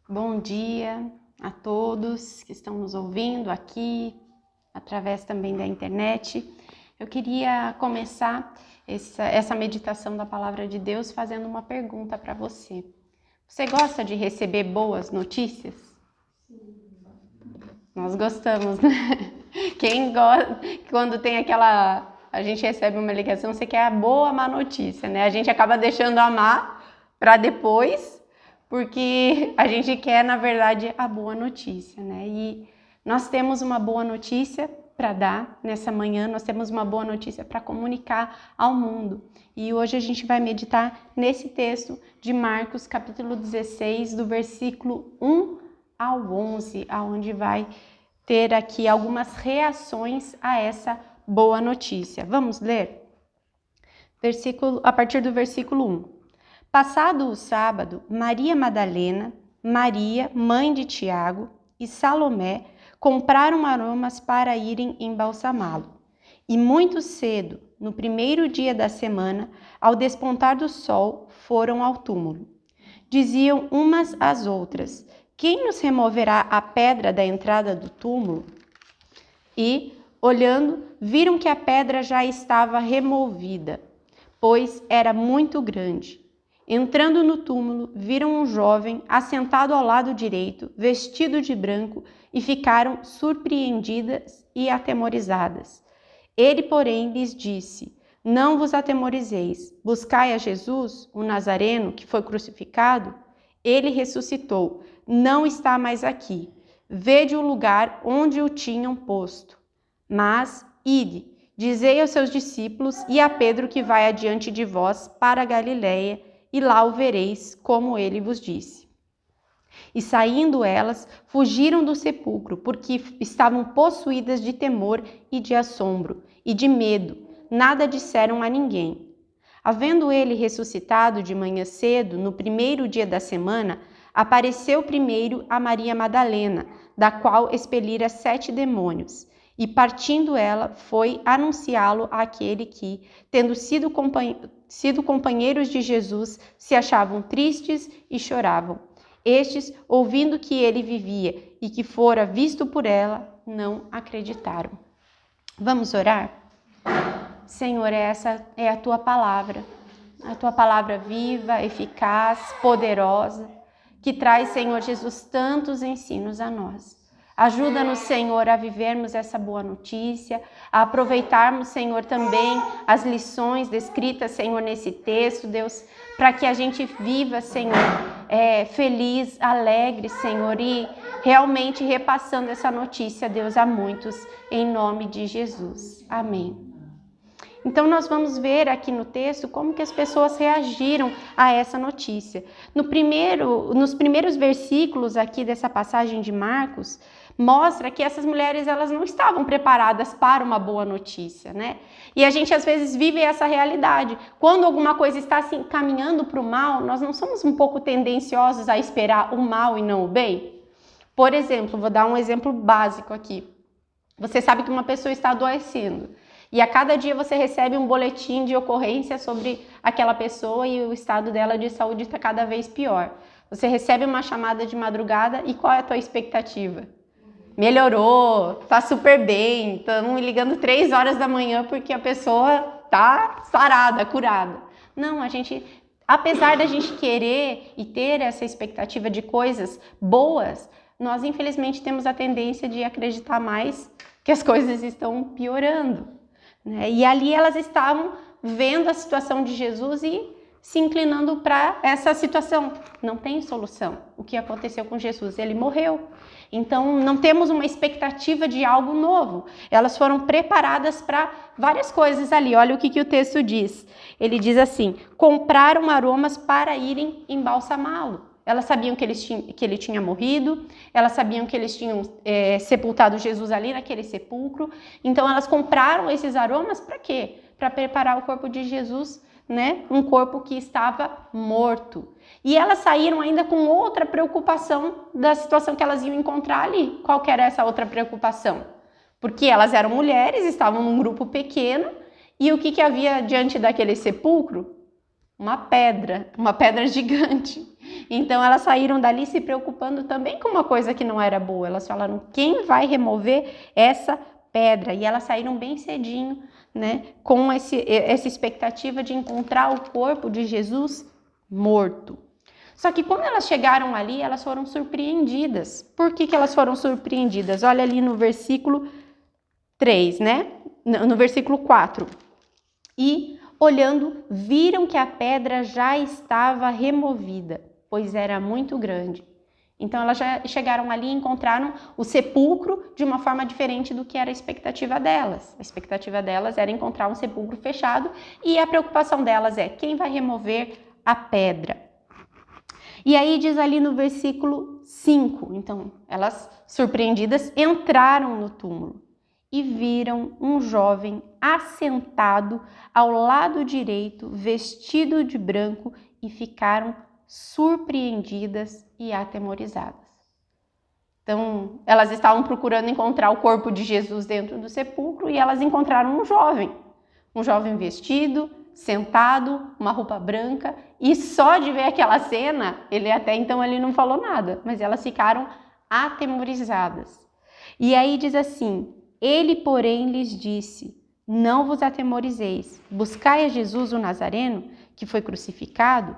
Bom dia a todos que estão nos ouvindo aqui, através também da internet. Eu queria começar essa meditação da Palavra de Deus fazendo uma pergunta para você. Você gosta de receber boas notícias? Nós gostamos, né? Quem gosta, quando tem a gente recebe uma ligação, você quer a boa, a má notícia, né? A gente acaba deixando a má para depois, porque a gente quer, na verdade, a boa notícia, né? E nós temos uma boa notícia para dar nessa manhã, nós temos uma boa notícia para comunicar ao mundo. E hoje a gente vai meditar nesse texto de Marcos, capítulo 16, do versículo 1 ao 11, aonde vai ter aqui algumas reações a essa boa notícia. Vamos ler? A partir do versículo 1. Passado o sábado, Maria Madalena, Maria, mãe de Tiago, e Salomé compraram aromas para irem embalsamá-lo. E muito cedo, no primeiro dia da semana, ao despontar do sol, foram ao túmulo. Diziam umas às outras: quem nos removerá a pedra da entrada do túmulo? E, olhando, viram que a pedra já estava removida, pois era muito grande. Entrando no túmulo, viram um jovem assentado ao lado direito, vestido de branco, e ficaram surpreendidas e atemorizadas. Ele, porém, lhes disse: não vos atemorizeis, buscai a Jesus, o Nazareno, que foi crucificado. Ele ressuscitou, não está mais aqui. Vede o lugar onde o tinham posto. Mas, ide, dizei aos seus discípulos e a Pedro que vai adiante de vós para a Galiléia, e lá o vereis, como ele vos disse. E saindo elas, fugiram do sepulcro, porque estavam possuídas de temor e de assombro, e de medo. Nada disseram a ninguém. Havendo ele ressuscitado de manhã cedo, no primeiro dia da semana, apareceu primeiro a Maria Madalena, da qual expelira 7 demônios. E partindo ela, foi anunciá-lo àquele que, tendo sido companheiros de Jesus, se achavam tristes e choravam. Estes, ouvindo que ele vivia e que fora visto por ela, não acreditaram. Vamos orar? Senhor, essa é a tua palavra viva, eficaz, poderosa, que traz, Senhor Jesus, tantos ensinos a nós. Ajuda-nos, Senhor, a vivermos essa boa notícia, a aproveitarmos, Senhor, também as lições descritas, Senhor, nesse texto, Deus, para que a gente viva, Senhor, feliz, alegre, Senhor, e realmente repassando essa notícia, Deus, a muitos, em nome de Jesus. Amém. Então, nós vamos ver aqui no texto como que as pessoas reagiram a essa notícia. Nos primeiros versículos aqui dessa passagem de Marcos, mostra que essas mulheres elas não estavam preparadas para uma boa notícia, né? E a gente às vezes vive essa realidade. Quando alguma coisa está assim, caminhando para o mal, nós não somos um pouco tendenciosos a esperar o mal e não o bem? Por exemplo, vou dar um exemplo básico aqui. Você sabe que uma pessoa está adoecendo. E a cada dia você recebe um boletim de ocorrência sobre aquela pessoa e o estado dela de saúde está cada vez pior. Você recebe uma chamada de madrugada e qual é a tua expectativa? Melhorou, tá super bem, estamos ligando 3 horas da manhã porque a pessoa tá sarada, curada. Não, apesar da gente querer e ter essa expectativa de coisas boas, nós infelizmente temos a tendência de acreditar mais que as coisas estão piorando. E ali elas estavam vendo a situação de Jesus e se inclinando para essa situação. Não tem solução. O que aconteceu com Jesus? Ele morreu. Então, não temos uma expectativa de algo novo. Elas foram preparadas para várias coisas ali. Olha o que o texto diz. Ele diz assim: compraram aromas para irem embalsamá-lo. Elas sabiam que ele tinha morrido, elas sabiam que eles tinham sepultado Jesus ali naquele sepulcro. Então elas compraram esses aromas para quê? Para preparar o corpo de Jesus, né? Um corpo que estava morto. E elas saíram ainda com outra preocupação da situação que elas iam encontrar ali. Qual que era essa outra preocupação? Porque elas eram mulheres, estavam num grupo pequeno, e o que havia diante daquele sepulcro? uma pedra gigante. Então elas saíram dali se preocupando também com uma coisa que não era boa. Elas falaram, quem vai remover essa pedra? E elas saíram bem cedinho, né, com essa expectativa de encontrar o corpo de Jesus morto. Só que quando elas chegaram ali, elas foram surpreendidas. Por que elas foram surpreendidas? Olha ali no versículo 3, né? No versículo 4. E, olhando, viram que a pedra já estava removida, pois era muito grande. Então elas já chegaram ali e encontraram o sepulcro de uma forma diferente do que era a expectativa delas. A expectativa delas era encontrar um sepulcro fechado e a preocupação delas é quem vai remover a pedra. E aí diz ali no versículo 5, então elas surpreendidas entraram no túmulo e viram um jovem assentado ao lado direito, vestido de branco, e ficaram surpreendidas e atemorizadas. Então, elas estavam procurando encontrar o corpo de Jesus dentro do sepulcro e elas encontraram um jovem vestido, sentado, uma roupa branca, e só de ver aquela cena, ele até então ele não falou nada, mas elas ficaram atemorizadas. E aí diz assim, ele, porém, lhes disse, não vos atemorizeis, buscai a Jesus o Nazareno, que foi crucificado,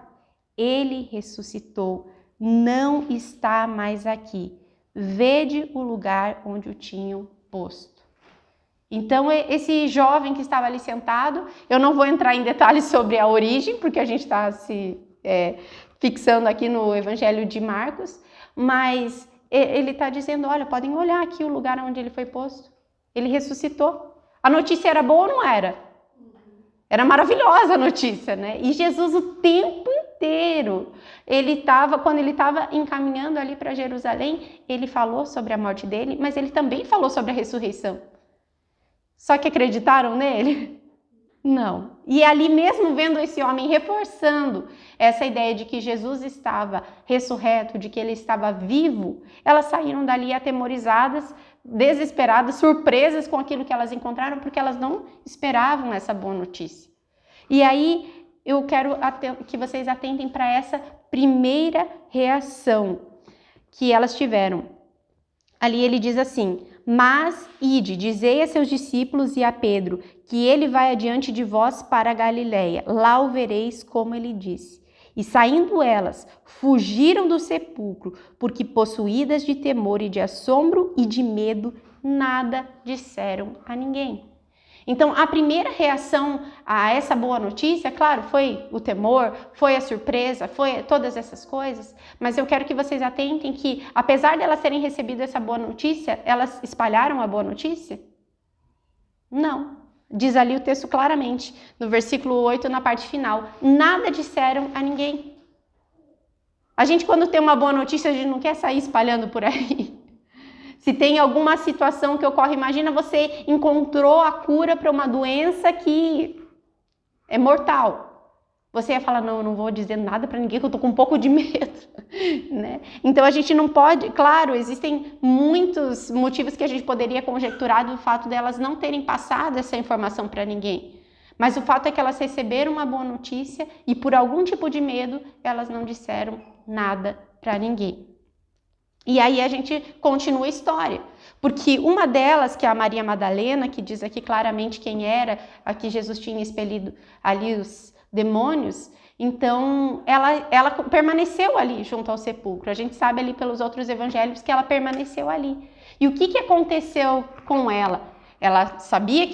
ele ressuscitou, não está mais aqui. Vede o lugar onde o tinham posto. Então, esse jovem que estava ali sentado, eu não vou entrar em detalhes sobre a origem, porque a gente está se fixando aqui no Evangelho de Marcos, mas ele está dizendo, olha, podem olhar aqui o lugar onde ele foi posto. Ele ressuscitou. A notícia era boa ou não era? Era maravilhosa a notícia, né? E Jesus o tempo inteiro, quando ele estava encaminhando ali para Jerusalém, ele falou sobre a morte dele, mas ele também falou sobre a ressurreição. Só que acreditaram nele? Não. E ali mesmo vendo esse homem reforçando essa ideia de que Jesus estava ressurreto, de que ele estava vivo, elas saíram dali atemorizadas, desesperadas, surpresas com aquilo que elas encontraram, porque elas não esperavam essa boa notícia. E aí eu quero que vocês atentem para essa primeira reação que elas tiveram. Ali ele diz assim, mas ide, dizei a seus discípulos e a Pedro, que ele vai adiante de vós para a Galileia, lá o vereis como ele disse. E saindo elas, fugiram do sepulcro, porque possuídas de temor e de assombro e de medo, nada disseram a ninguém. Então, a primeira reação a essa boa notícia, claro, foi o temor, foi a surpresa, foi todas essas coisas, mas eu quero que vocês atentem que, apesar de elas terem recebido essa boa notícia, elas espalharam a boa notícia? Não. Diz ali o texto claramente, no versículo 8, na parte final, nada disseram a ninguém. A gente, quando tem uma boa notícia, a gente não quer sair espalhando por aí. Se tem alguma situação que ocorre, imagina você encontrou a cura para uma doença que é mortal. Você ia falar, não, eu não vou dizer nada para ninguém, que eu tô com um pouco de medo, né? Então a gente não pode, claro, existem muitos motivos que a gente poderia conjecturar do fato delas não terem passado essa informação para ninguém. Mas o fato é que elas receberam uma boa notícia e por algum tipo de medo, elas não disseram nada para ninguém. E aí a gente continua a história, porque uma delas, que é a Maria Madalena, que diz aqui claramente quem era, a que Jesus tinha expelido ali os demônios, então ela permaneceu ali junto ao sepulcro. A gente sabe ali pelos outros evangelhos que ela permaneceu ali. E o que aconteceu com ela? Ela sabia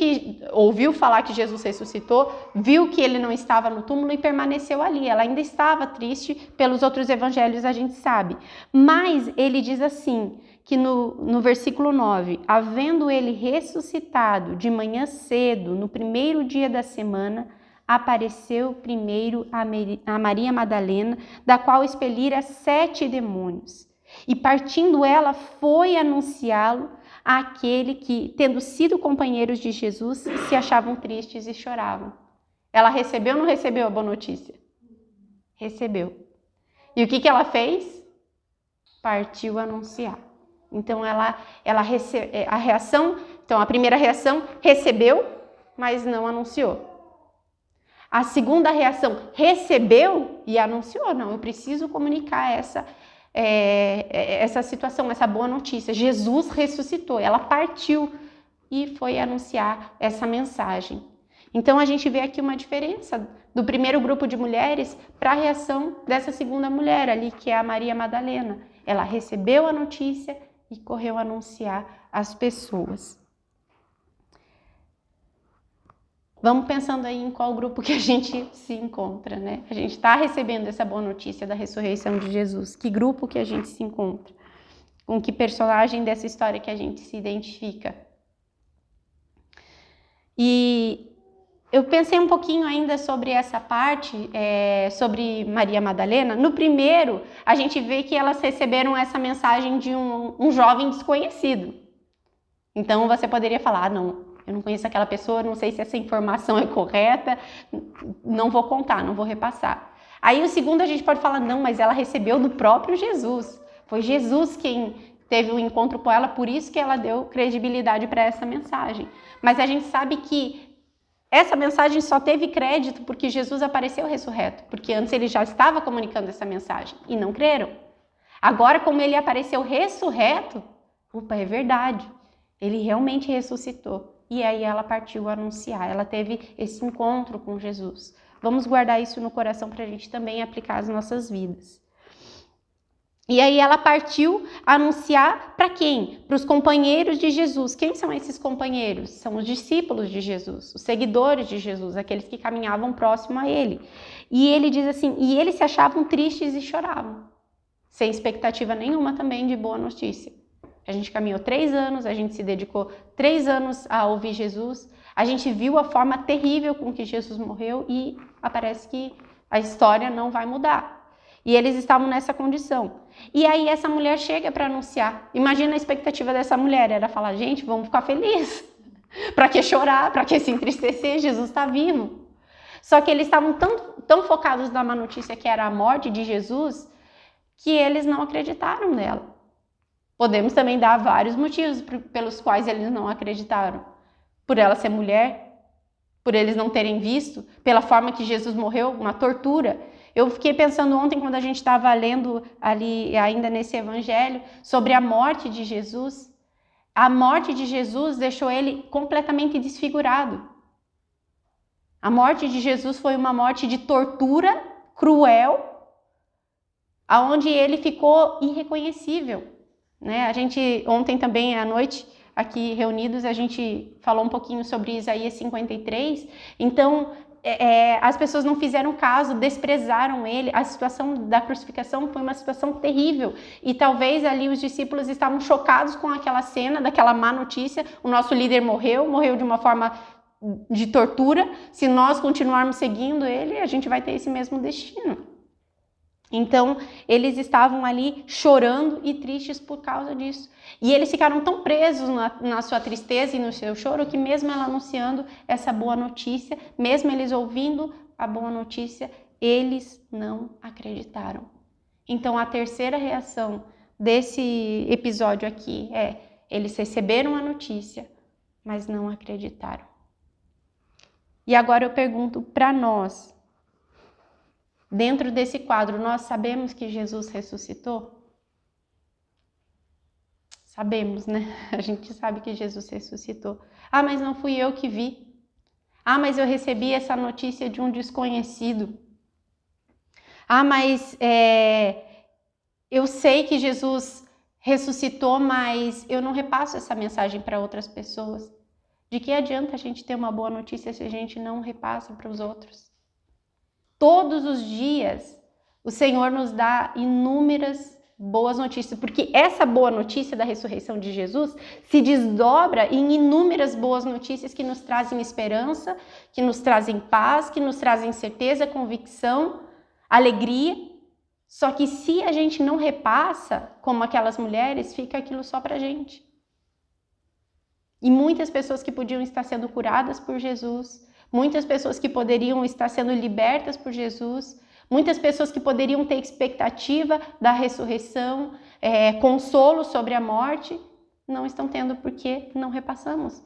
ouviu falar que Jesus ressuscitou, viu que ele não estava no túmulo e permaneceu ali. Ela ainda estava triste, pelos outros evangelhos a gente sabe. Mas ele diz assim, que no versículo 9, havendo ele ressuscitado de manhã cedo, no primeiro dia da semana, apareceu primeiro a Maria Madalena, da qual expelira 7 demônios. E partindo ela, foi anunciá-lo àquele que, tendo sido companheiros de Jesus, se achavam tristes e choravam. Ela recebeu ou não recebeu a boa notícia? Recebeu. E o que ela fez? Partiu anunciar. Então a reação, então a primeira reação, recebeu, mas não anunciou. A segunda reação, recebeu e anunciou. Não, eu preciso comunicar essa situação, essa boa notícia. Jesus ressuscitou, ela partiu e foi anunciar essa mensagem. Então a gente vê aqui uma diferença do primeiro grupo de mulheres para a reação dessa segunda mulher ali, que é a Maria Madalena. Ela recebeu a notícia e correu anunciar às pessoas. Vamos pensando aí em qual grupo que a gente se encontra, né? A gente está recebendo essa boa notícia da ressurreição de Jesus. Que grupo que a gente se encontra? Com que personagem dessa história que a gente se identifica? E eu pensei um pouquinho ainda sobre essa parte, sobre Maria Madalena. No primeiro, a gente vê que elas receberam essa mensagem de um jovem desconhecido. Então você poderia falar, não, eu não conheço aquela pessoa, não sei se essa informação é correta, não vou contar, não vou repassar. Aí o segundo a gente pode falar, não, mas ela recebeu do próprio Jesus. Foi Jesus quem teve um encontro com ela, por isso que ela deu credibilidade para essa mensagem. Mas a gente sabe que essa mensagem só teve crédito porque Jesus apareceu ressurreto, porque antes ele já estava comunicando essa mensagem e não creram. Agora, como ele apareceu ressurreto, opa, é verdade, ele realmente ressuscitou. E aí ela partiu a anunciar, ela teve esse encontro com Jesus. Vamos guardar isso no coração para a gente também aplicar às nossas vidas. E aí ela partiu a anunciar para quem? Para os companheiros de Jesus. Quem são esses companheiros? São os discípulos de Jesus, os seguidores de Jesus, aqueles que caminhavam próximo a ele. E ele diz assim, e eles se achavam tristes e choravam, sem expectativa nenhuma também de boa notícia. A gente caminhou 3 anos, a gente se dedicou 3 anos a ouvir Jesus, a gente viu a forma terrível com que Jesus morreu e parece que a história não vai mudar. E eles estavam nessa condição. E aí essa mulher chega para anunciar. Imagina a expectativa dessa mulher, era falar, gente, vamos ficar felizes. Para que chorar, para que se entristecer, Jesus está vivo. Só que eles estavam tão focados na má notícia que era a morte de Jesus, que eles não acreditaram nela. Podemos também dar vários motivos pelos quais eles não acreditaram. Por ela ser mulher, por eles não terem visto, pela forma que Jesus morreu, uma tortura. Eu fiquei pensando ontem, quando a gente estava lendo ali, ainda nesse evangelho, sobre a morte de Jesus. A morte de Jesus deixou ele completamente desfigurado. A morte de Jesus foi uma morte de tortura cruel, aonde ele ficou irreconhecível. Né? A gente, ontem também à noite, aqui reunidos, a gente falou um pouquinho sobre Isaías 53. Então, as pessoas não fizeram caso, desprezaram ele. A situação da crucificação foi uma situação terrível. E talvez ali os discípulos estavam chocados com aquela cena, daquela má notícia. O nosso líder morreu de uma forma de tortura. Se nós continuarmos seguindo ele, a gente vai ter esse mesmo destino. Então, eles estavam ali chorando e tristes por causa disso. E eles ficaram tão presos na sua tristeza e no seu choro que mesmo ela anunciando essa boa notícia, mesmo eles ouvindo a boa notícia, eles não acreditaram. Então, a terceira reação desse episódio aqui eles receberam a notícia, mas não acreditaram. E agora eu pergunto para nós, dentro desse quadro, nós sabemos que Jesus ressuscitou? Sabemos, né? A gente sabe que Jesus ressuscitou. Ah, mas não fui eu que vi. Ah, mas eu recebi essa notícia de um desconhecido. Ah, mas eu sei que Jesus ressuscitou, mas eu não repasso essa mensagem para outras pessoas. De que adianta a gente ter uma boa notícia se a gente não repassa para os outros? Todos os dias, o Senhor nos dá inúmeras boas notícias, porque essa boa notícia da ressurreição de Jesus se desdobra em inúmeras boas notícias que nos trazem esperança, que nos trazem paz, que nos trazem certeza, convicção, alegria. Só que se a gente não repassa, como aquelas mulheres, fica aquilo só pra gente. E muitas pessoas que podiam estar sendo curadas por Jesus, muitas pessoas que poderiam estar sendo libertas por Jesus, muitas pessoas que poderiam ter expectativa da ressurreição, consolo sobre a morte, não estão tendo porque não repassamos.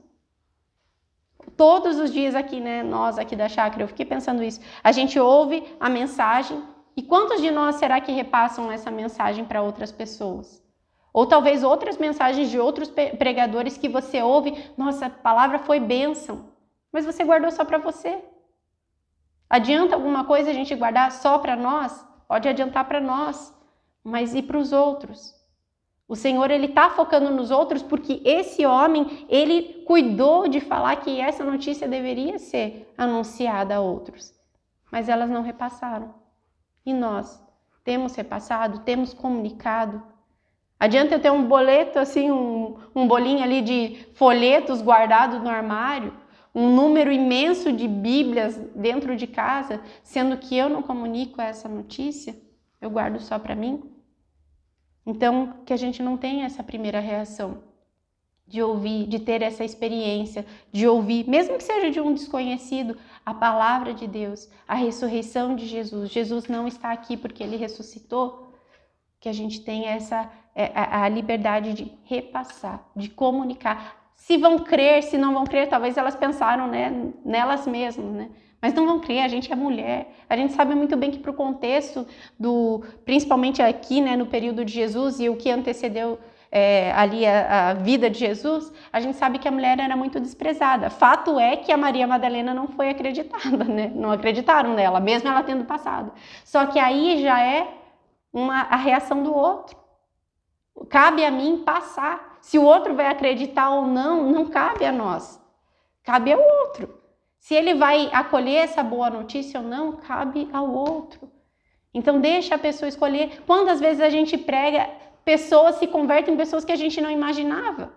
Todos os dias aqui, né, nós aqui da chácara, eu fiquei pensando isso. A gente ouve a mensagem e quantos de nós será que repassam essa mensagem para outras pessoas? Ou talvez outras mensagens de outros pregadores que você ouve, nossa, a palavra foi bênção, mas você guardou só para você. Adianta alguma coisa a gente guardar só para nós? Pode adiantar para nós, mas e para os outros? O Senhor, ele está focando nos outros porque esse homem, ele cuidou de falar que essa notícia deveria ser anunciada a outros. Mas elas não repassaram. E nós? Temos repassado? Temos comunicado? Adianta eu ter um boleto, assim, um bolinho ali de folhetos guardados no armário, um número imenso de Bíblias dentro de casa, sendo que eu não comunico essa notícia? Eu guardo só para mim? Então, que a gente não tenha essa primeira reação de ouvir, de ter essa experiência, de ouvir, mesmo que seja de um desconhecido, a palavra de Deus, a ressurreição de Jesus. Jesus não está aqui porque ele ressuscitou. Que a gente tenha a liberdade de repassar, de comunicar. Se vão crer, se não vão crer, talvez elas pensaram, né, nelas mesmas, né? Mas não vão crer, a gente é mulher, a gente sabe muito bem que para o contexto, principalmente aqui, né, no período de Jesus e o que antecedeu ali a vida de Jesus, a gente sabe que a mulher era muito desprezada. Fato é que a Maria Madalena não foi acreditada, né? Não acreditaram nela, mesmo ela tendo passado. Só que aí já é a reação do outro. Cabe a mim passar. Se o outro vai acreditar ou não, não cabe a nós. Cabe ao outro. Se ele vai acolher essa boa notícia ou não, cabe ao outro. Então deixa a pessoa escolher. Quantas vezes a gente prega, pessoas se convertem em pessoas que a gente não imaginava.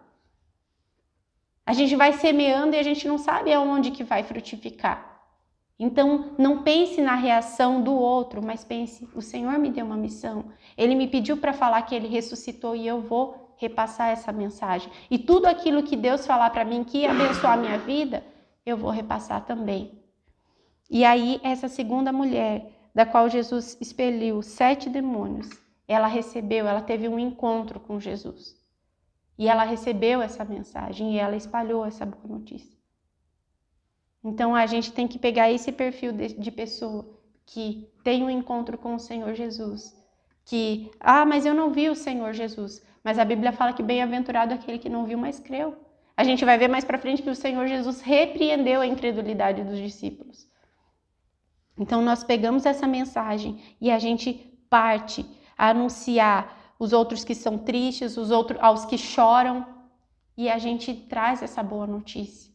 A gente vai semeando e a gente não sabe aonde que vai frutificar. Então não pense na reação do outro, mas pense, o Senhor me deu uma missão. Ele me pediu para falar que ele ressuscitou e eu vou repassar essa mensagem. E tudo aquilo que Deus falar para mim que ia abençoar a minha vida, eu vou repassar também. E aí, essa segunda mulher, da qual Jesus expeliu 7 demônios, ela teve um encontro com Jesus. E ela recebeu essa mensagem e ela espalhou essa boa notícia. Então, a gente tem que pegar esse perfil de pessoa que tem um encontro com o Senhor Jesus. Que, mas eu não vi o Senhor Jesus. Mas a Bíblia fala que bem-aventurado aquele que não viu, mas creu. A gente vai ver mais para frente que o Senhor Jesus repreendeu a incredulidade dos discípulos. Então nós pegamos essa mensagem e a gente parte a anunciar os outros que são tristes, aos que choram, e a gente traz essa boa notícia.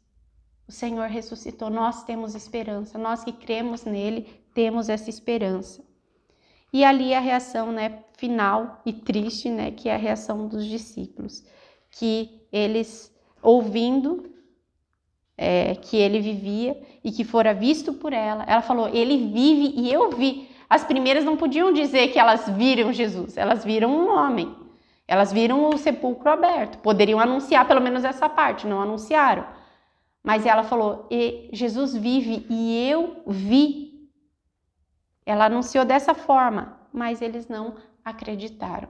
O Senhor ressuscitou, nós temos esperança, nós que cremos nele temos essa esperança. E ali a reação, né, final e triste, né, que é a reação dos discípulos, que eles ouvindo que ele vivia e que fora visto por ela. Ela falou, ele vive e eu vi. As primeiras não podiam dizer que elas viram Jesus, elas viram um homem. Elas viram o sepulcro aberto. Poderiam anunciar pelo menos essa parte, não anunciaram. Mas ela falou, Jesus vive e eu vi. Ela anunciou dessa forma, mas eles não acreditaram.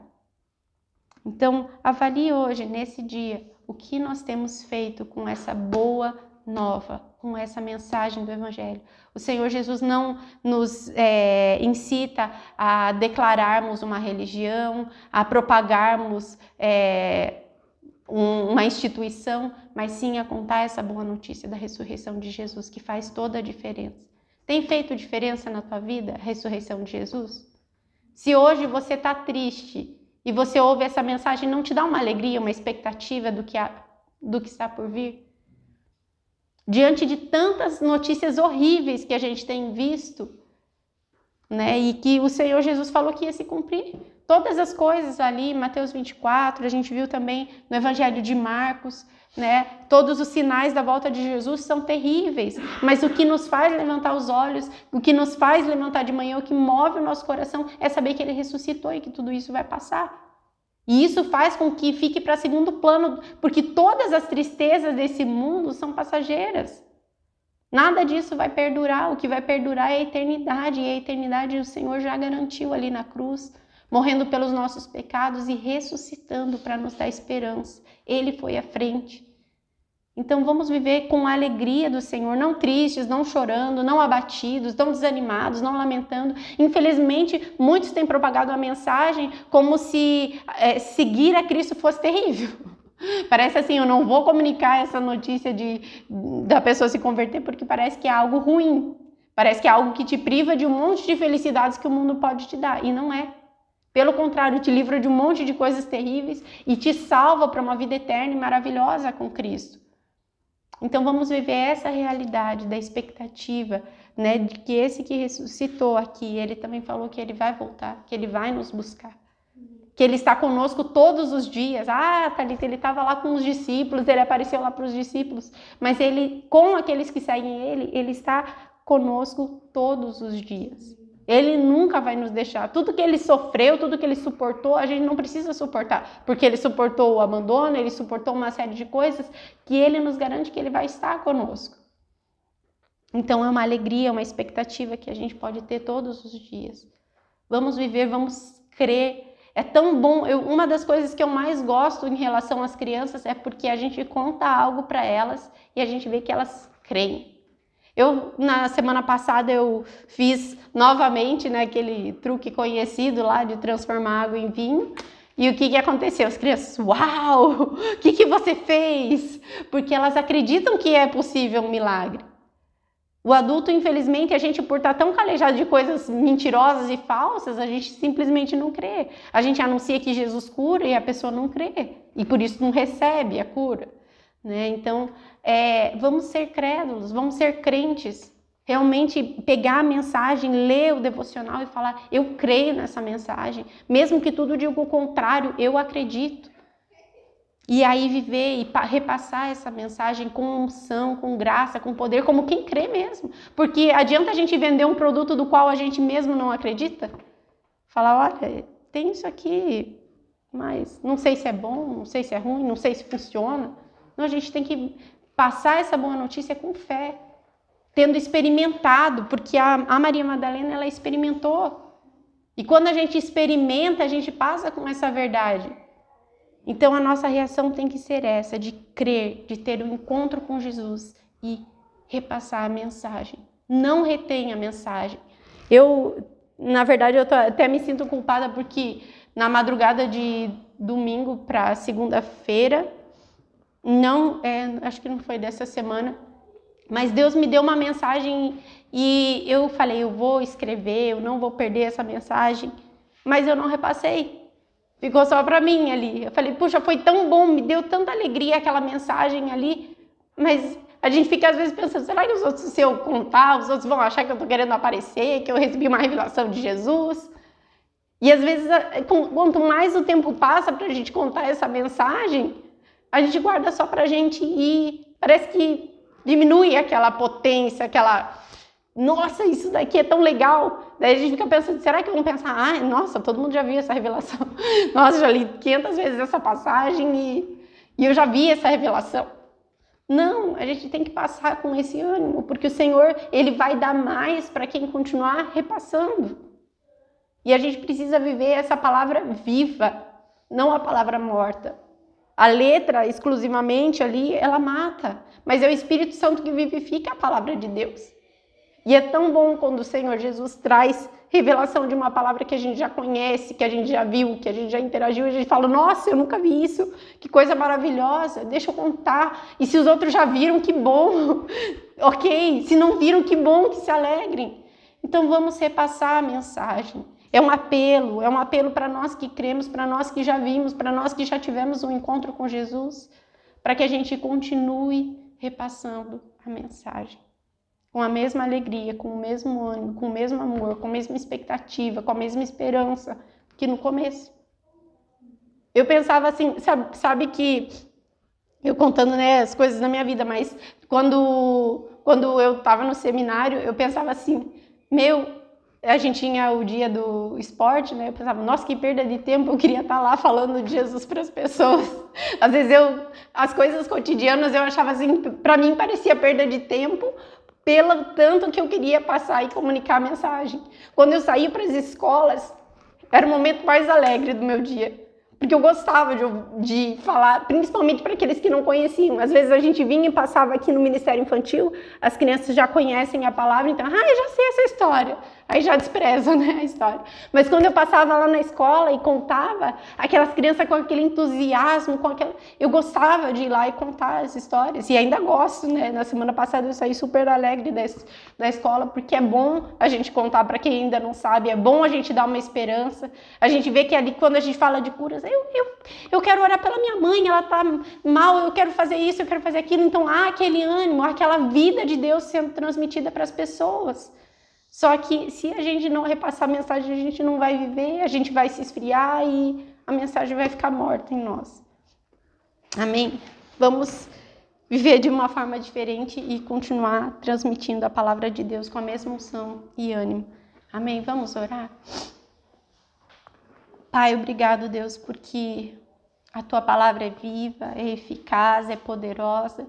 Então, avalie hoje, nesse dia, o que nós temos feito com essa boa nova, com essa mensagem do Evangelho. O Senhor Jesus não nos incita a declararmos uma religião, a propagarmos uma instituição, mas sim a contar essa boa notícia da ressurreição de Jesus, que faz toda a diferença. Tem feito diferença na tua vida a ressurreição de Jesus? Se hoje você está triste e você ouve essa mensagem, não te dá uma alegria, uma expectativa do que está por vir? Diante de tantas notícias horríveis que a gente tem visto, né, e que o Senhor Jesus falou que ia se cumprir. Todas as coisas ali, em Mateus 24, a gente viu também no Evangelho de Marcos, né, todos os sinais da volta de Jesus são terríveis, mas o que nos faz levantar os olhos, o que nos faz levantar de manhã, o que move o nosso coração é saber que ele ressuscitou e que tudo isso vai passar. E isso faz com que fique para segundo plano, porque todas as tristezas desse mundo são passageiras. Nada disso vai perdurar, o que vai perdurar é a eternidade, e a eternidade o Senhor já garantiu ali na cruz, morrendo pelos nossos pecados e ressuscitando para nos dar esperança. Ele foi à frente. Então vamos viver com a alegria do Senhor, não tristes, não chorando, não abatidos, não desanimados, não lamentando. Infelizmente, muitos têm propagado a mensagem como se seguir a Cristo fosse terrível. Parece assim, eu não vou comunicar essa notícia da pessoa se converter porque parece que é algo ruim. Parece que é algo que te priva de um monte de felicidades que o mundo pode te dar. E não é. Pelo contrário, te livra de um monte de coisas terríveis e te salva para uma vida eterna e maravilhosa com Cristo. Então vamos viver essa realidade da expectativa, né, de que esse que ressuscitou aqui, ele também falou que ele vai voltar, que ele vai nos buscar, que ele está conosco todos os dias. Thalita, ele estava lá com os discípulos, ele apareceu lá para os discípulos, mas ele, com aqueles que seguem ele está conosco todos os dias. Ele nunca vai nos deixar. Tudo que ele sofreu, tudo que ele suportou, a gente não precisa suportar. Porque ele suportou o abandono, ele suportou uma série de coisas que ele nos garante que ele vai estar conosco. Então é uma alegria, uma expectativa que a gente pode ter todos os dias. Vamos viver, vamos crer. É tão bom. Uma das coisas que eu mais gosto em relação às crianças é porque a gente conta algo para elas e a gente vê que elas creem. Na semana passada, eu fiz novamente, né, aquele truque conhecido lá de transformar água em vinho. E o que aconteceu? As crianças, uau, o que você fez? Porque elas acreditam que é possível um milagre. O adulto, infelizmente, a gente por estar tão calejado de coisas mentirosas e falsas, a gente simplesmente não crê. A gente anuncia que Jesus cura e a pessoa não crê. E por isso não recebe a cura. Né? Então, vamos ser crédulos, vamos ser crentes, realmente pegar a mensagem, ler o devocional e falar, eu creio nessa mensagem, mesmo que tudo diga o contrário, eu acredito. E aí viver e repassar essa mensagem com unção, com graça, com poder, como quem crê mesmo. Porque adianta a gente vender um produto do qual a gente mesmo não acredita? Falar, olha, tem isso aqui, mas não sei se é bom, não sei se é ruim, não sei se funciona. Não, a gente tem que passar essa boa notícia com fé, tendo experimentado, porque a Maria Madalena, ela experimentou. E quando a gente experimenta, a gente passa com essa verdade. Então a nossa reação tem que ser essa, de crer, de ter um encontro com Jesus e repassar a mensagem. Não retenha a mensagem. Na verdade, eu até me sinto culpada porque na madrugada de domingo para segunda-feira, acho que não foi dessa semana, mas Deus me deu uma mensagem e eu falei, eu vou escrever, eu não vou perder essa mensagem, mas eu não repassei, ficou só para mim ali. Eu falei, puxa, foi tão bom, me deu tanta alegria aquela mensagem ali, mas a gente fica às vezes pensando, será que os outros, se eu contar, os outros vão achar que eu tô querendo aparecer, que eu recebi uma revelação de Jesus? E às vezes, quanto mais o tempo passa para a gente contar essa mensagem, a gente guarda só pra gente e parece que diminui aquela potência, nossa, isso daqui é tão legal. Daí a gente fica pensando, será que vão pensar, nossa, todo mundo já viu essa revelação. Nossa, já li 500 vezes essa passagem e eu já vi essa revelação. Não, a gente tem que passar com esse ânimo, porque o Senhor, ele vai dar mais para quem continuar repassando. E a gente precisa viver essa palavra viva, não a palavra morta. A letra, exclusivamente ali, ela mata. Mas é o Espírito Santo que vivifica a palavra de Deus. E é tão bom quando o Senhor Jesus traz revelação de uma palavra que a gente já conhece, que a gente já viu, que a gente já interagiu. E a gente fala, nossa, eu nunca vi isso. Que coisa maravilhosa. Deixa eu contar. E se os outros já viram, que bom. Ok. Se não viram, que bom, que se alegrem. Então vamos repassar a mensagem. É um apelo para nós que cremos, para nós que já vimos, para nós que já tivemos um encontro com Jesus, para que a gente continue repassando a mensagem. Com a mesma alegria, com o mesmo ânimo, com o mesmo amor, com a mesma expectativa, com a mesma esperança que no começo. Eu pensava assim, sabe que, eu contando, né, as coisas da minha vida, mas quando eu estava no seminário, eu pensava assim, a gente tinha o dia do esporte, né? Eu pensava, nossa, que perda de tempo, eu queria estar lá falando de Jesus para as pessoas. Às vezes as coisas cotidianas eu achava assim, para mim parecia perda de tempo, pelo tanto que eu queria passar e comunicar a mensagem. Quando eu saía para as escolas, era o momento mais alegre do meu dia, Porque eu gostava de falar, principalmente para aqueles que não conheciam. Às vezes a gente vinha e passava aqui no Ministério Infantil, as crianças já conhecem a palavra, então, eu já sei essa história. Aí já desprezam, né, a história. Mas quando eu passava lá na escola e contava, aquelas crianças com aquele entusiasmo, eu gostava de ir lá e contar as histórias. E ainda gosto, né? Na semana passada eu saí super alegre da escola, porque é bom a gente contar para quem ainda não sabe, é bom a gente dar uma esperança. A gente vê que ali, quando a gente fala de curas, eu quero orar pela minha mãe, ela tá mal, eu quero fazer isso, eu quero fazer aquilo. Então há aquele ânimo, há aquela vida de Deus sendo transmitida para as pessoas. Só que se a gente não repassar a mensagem, a gente não vai viver, a gente vai se esfriar e a mensagem vai ficar morta em nós. Amém? Vamos viver de uma forma diferente e continuar transmitindo a palavra de Deus com a mesma unção e ânimo. Amém? Vamos orar? Pai, obrigado, Deus, porque a Tua palavra é viva, é eficaz, é poderosa.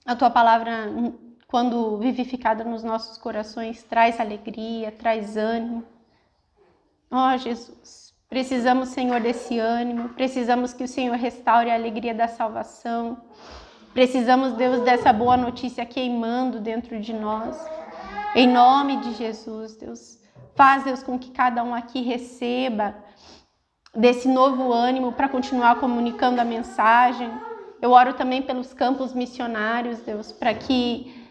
A Tua palavra, quando vivificada nos nossos corações, traz alegria, traz ânimo. Ó, Jesus, precisamos, Senhor, desse ânimo, precisamos que o Senhor restaure a alegria da salvação. Precisamos, Deus, dessa boa notícia queimando dentro de nós. Em nome de Jesus, Deus, faz, Deus, com que cada um aqui receba desse novo ânimo para continuar comunicando a mensagem. Eu oro também pelos campos missionários, Deus, para que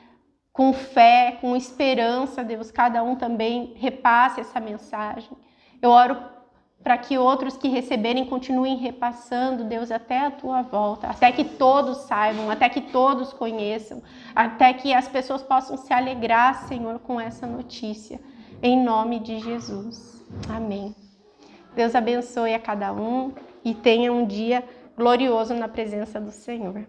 com fé, com esperança, Deus, cada um também repasse essa mensagem. Eu oro para que outros que receberem continuem repassando, Deus, até a Tua volta, até que todos saibam, até que todos conheçam, até que as pessoas possam se alegrar, Senhor, com essa notícia. Em nome de Jesus. Amém. Deus abençoe a cada um e tenha um dia glorioso na presença do Senhor.